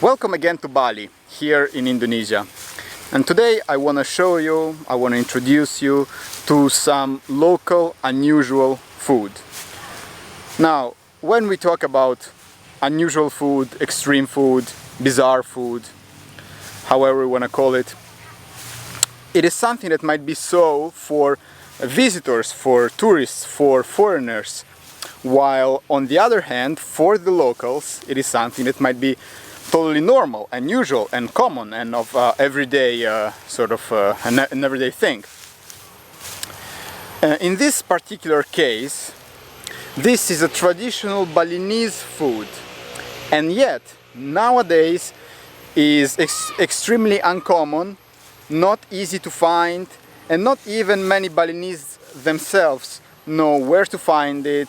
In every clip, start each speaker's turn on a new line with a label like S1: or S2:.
S1: Welcome again to Bali, here in Indonesia. And today I want to introduce you to some local unusual food. Now, when we talk about unusual food, extreme food, bizarre food, however we want to call it, it is something that might be so for visitors, for tourists, for foreigners, while on the other hand, for the locals, it is something that might be totally normal and usual and common and of everyday an everyday thing. In this particular case, this is a traditional Balinese food, and yet nowadays is extremely uncommon, not easy to find, and not even many Balinese themselves know where to find it,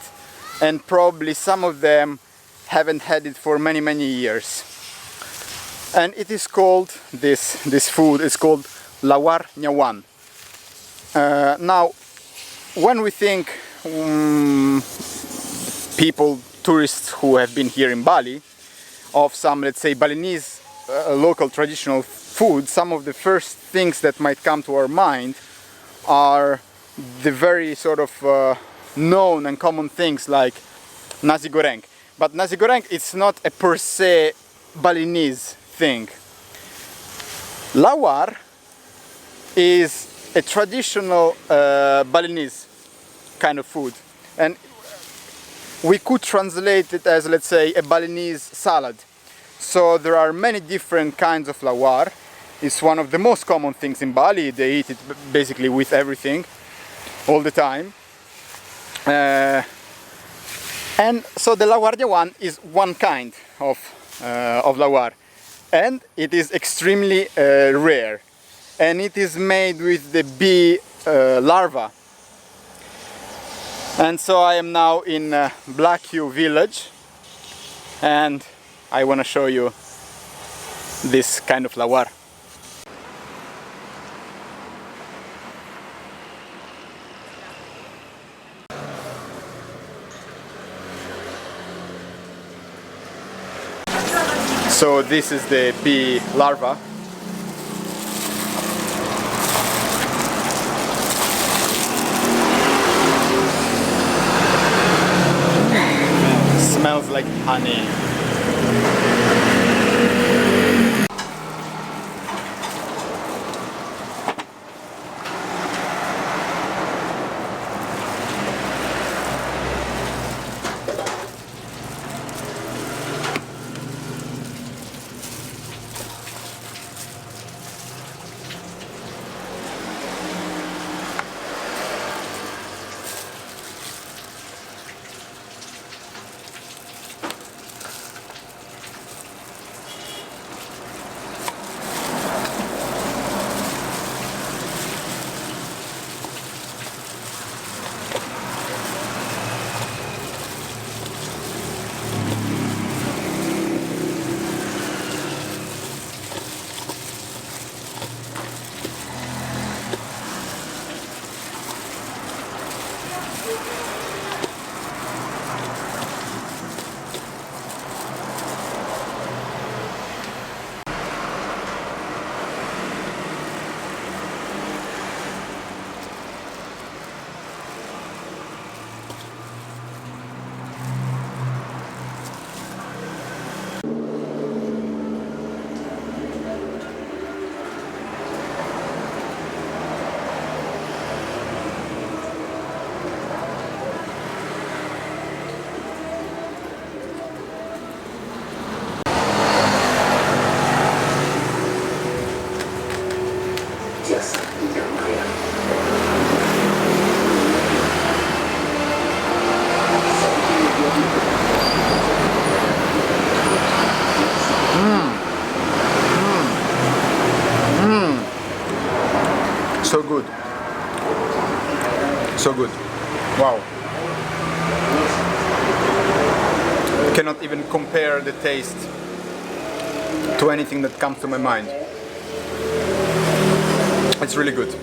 S1: and probably some of them haven't had it for many years. And it is called, this food is called Lawar Nyawan. Now, when we think people, tourists who have been here in Bali, of some, let's say, Balinese local traditional food, some of the first things that might come to our mind are the very sort of known and common things like nasi goreng. But nasi goreng, it's not a per se Balinese thing. Lawar is a traditional Balinese kind of food, and we could translate it as, let's say, a Balinese salad. So there are many different kinds of lawar. It's one of the most common things in Bali. They eat it basically with everything, all the time. And so the Lawar Nyawan is one kind of lawar, and it is extremely rare, and it is made with the bee larva. And so I am now in Black Hue village, and I want to show you this kind of lawar. So this is the bee larva. Smells like honey. So good. So good. Wow. Cannot even compare the taste to anything that comes to my mind. It's really good.